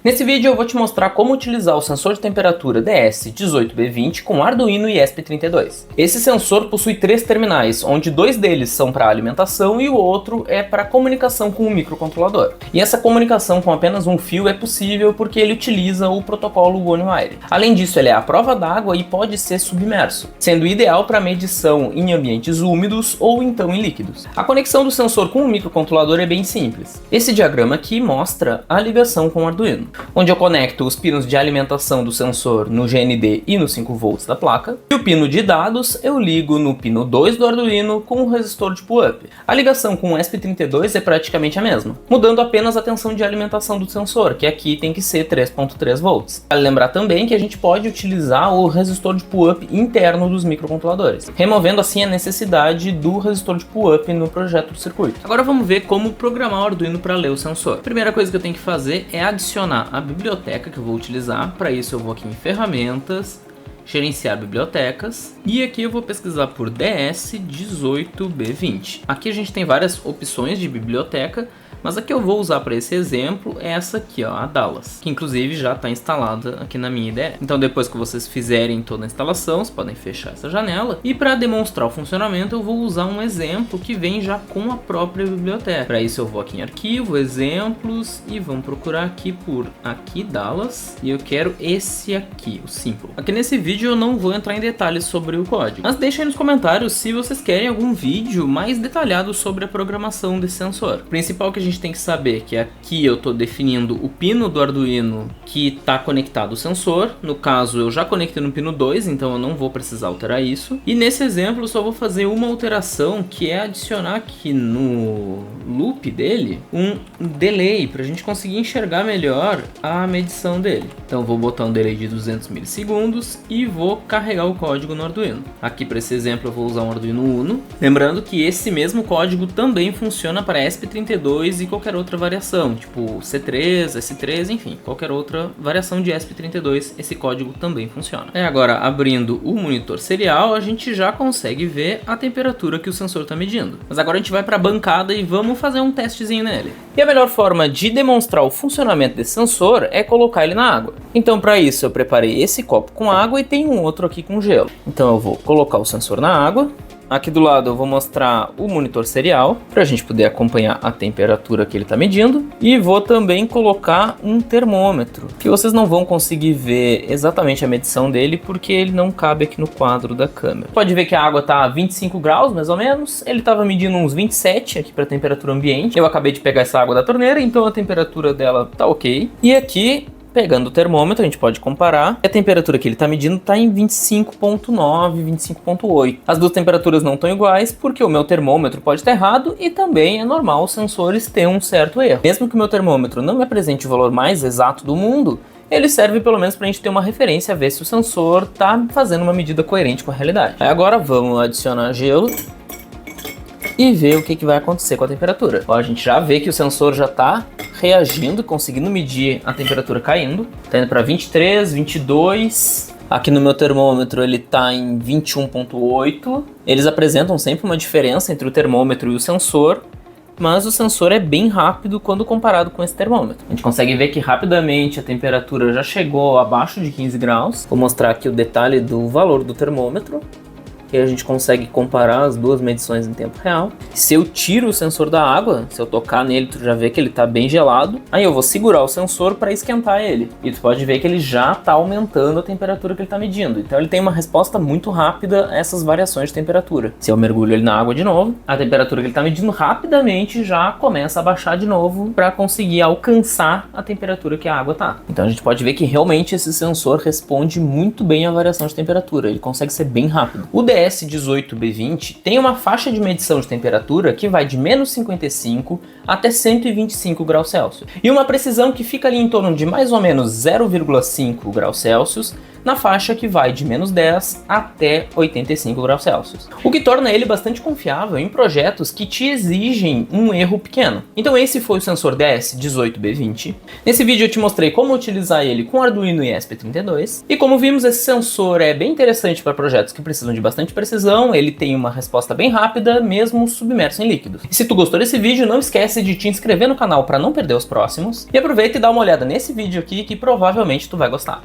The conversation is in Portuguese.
Nesse vídeo eu vou te mostrar como utilizar o sensor de temperatura DS18B20 com Arduino e ESP32. Esse sensor possui 3 terminais, onde 2 deles são para alimentação e o outro é para comunicação com o microcontrolador. E essa comunicação com apenas um fio é possível porque ele utiliza o protocolo OneWire. Além disso, ele é à prova d'água e pode ser submerso, sendo ideal para medição em ambientes úmidos ou então em líquidos. A conexão do sensor com o microcontrolador é bem simples. Esse diagrama aqui mostra a ligação com o Arduino, onde eu conecto os pinos de alimentação do sensor no GND e no 5V da placa, e o pino de dados eu ligo no pino 2 do Arduino com o resistor de pull-up. A ligação com o ESP32 é praticamente a mesma, mudando apenas a tensão de alimentação do sensor, que aqui tem que ser 3.3 volts. Vale lembrar também que a gente pode utilizar o resistor de pull-up interno dos microcontroladores, removendo assim a necessidade do resistor de pull-up no projeto do circuito. Agora vamos ver como programar o Arduino para ler o sensor. A primeira coisa que eu tenho que fazer é adicionar a biblioteca que eu vou utilizar. Para isso eu vou aqui em ferramentas, gerenciar bibliotecas, e aqui eu vou pesquisar por DS18B20. Aqui a gente tem várias opções de biblioteca, mas a que eu vou usar para esse exemplo é essa aqui, ó, a Dallas, que inclusive já está instalada aqui na minha IDE. Então depois que vocês fizerem toda a instalação, vocês podem fechar essa janela, e para demonstrar o funcionamento eu vou usar um exemplo que vem já com a própria biblioteca. Para isso eu vou aqui em arquivo, exemplos, e vamos procurar aqui por Dallas, e eu quero esse aqui, o Simple. Aqui nesse vídeo eu não vou entrar em detalhes sobre o código, mas deixem aí nos comentários se vocês querem algum vídeo mais detalhado sobre a programação desse sensor. O principal que a gente tem que saber que aqui eu estou definindo o pino do Arduino que está conectado ao sensor. No caso eu já conectei no pino 2, então eu não vou precisar alterar isso. E nesse exemplo eu só vou fazer uma alteração, que é adicionar aqui no loop dele um delay, para a gente conseguir enxergar melhor a medição dele. Então eu vou botar um delay de 200 milissegundos e vou carregar o código no Arduino. Aqui para esse exemplo eu vou usar um Arduino Uno. Lembrando que esse mesmo código também funciona para ESP32 e qualquer outra variação, tipo C3, S3, enfim, qualquer outra variação de ESP32, esse código também funciona. Agora, abrindo o monitor serial, a gente já consegue ver a temperatura que o sensor está medindo. Mas agora a gente vai para a bancada e vamos fazer um testezinho nele. E a melhor forma de demonstrar o funcionamento desse sensor é colocar ele na água. Então, para isso, eu preparei esse copo com água e tem um outro aqui com gelo. Então, eu vou colocar o sensor na água. Aqui do lado eu vou mostrar o monitor serial, para a gente poder acompanhar a temperatura que ele está medindo. E vou também colocar um termômetro, que vocês não vão conseguir ver exatamente a medição dele, porque ele não cabe aqui no quadro da câmera. Pode ver que a água está a 25 graus, mais ou menos. Ele estava medindo uns 27 aqui para a temperatura ambiente. Eu acabei de pegar essa água da torneira, então a temperatura dela tá ok. E aqui, pegando o termômetro, a gente pode comparar. A temperatura que ele está medindo está em 25.9, 25.8. As duas temperaturas não estão iguais porque o meu termômetro pode estar errado, e também é normal os sensores terem um certo erro. Mesmo que o meu termômetro não me apresente o valor mais exato do mundo, ele serve pelo menos para a gente ter uma referência, a ver se o sensor está fazendo uma medida coerente com a realidade. Aí agora vamos adicionar gelo e ver o que vai acontecer com a temperatura. Ó, a gente já vê que o sensor já está reagindo, conseguindo medir a temperatura caindo. Tá indo para 23, 22. Aqui no meu termômetro ele está em 21.8. Eles apresentam sempre uma diferença entre o termômetro e o sensor, mas o sensor é bem rápido quando comparado com esse termômetro. A gente consegue ver que rapidamente a temperatura já chegou abaixo de 15 graus. Vou mostrar aqui o detalhe do valor do termômetro, que a gente consegue comparar as duas medições em tempo real. Se eu tiro o sensor da água, se eu tocar nele, tu já vê que ele está bem gelado. Aí eu vou segurar o sensor para esquentar ele, e tu pode ver que ele já está aumentando a temperatura que ele está medindo. Então ele tem uma resposta muito rápida a essas variações de temperatura. Se eu mergulho ele na água de novo, a temperatura que ele está medindo rapidamente já começa a baixar de novo para conseguir alcançar a temperatura que a água está. Então a gente pode ver que realmente esse sensor responde muito bem à variação de temperatura. Ele consegue ser bem rápido. O DS18B20 tem uma faixa de medição de temperatura que vai de menos 55 até 125 graus Celsius. E uma precisão que fica ali em torno de mais ou menos 0,5 graus Celsius, na faixa que vai de -10 até 85 graus Celsius, o que torna ele bastante confiável em projetos que te exigem um erro pequeno. Então esse foi o sensor DS18B20. Nesse vídeo eu te mostrei como utilizar ele com Arduino e ESP32, e como vimos, esse sensor é bem interessante para projetos que precisam de bastante precisão, ele tem uma resposta bem rápida, mesmo submerso em líquidos. E se tu gostou desse vídeo, não esquece de te inscrever no canal para não perder os próximos, e aproveita e dá uma olhada nesse vídeo aqui que provavelmente tu vai gostar.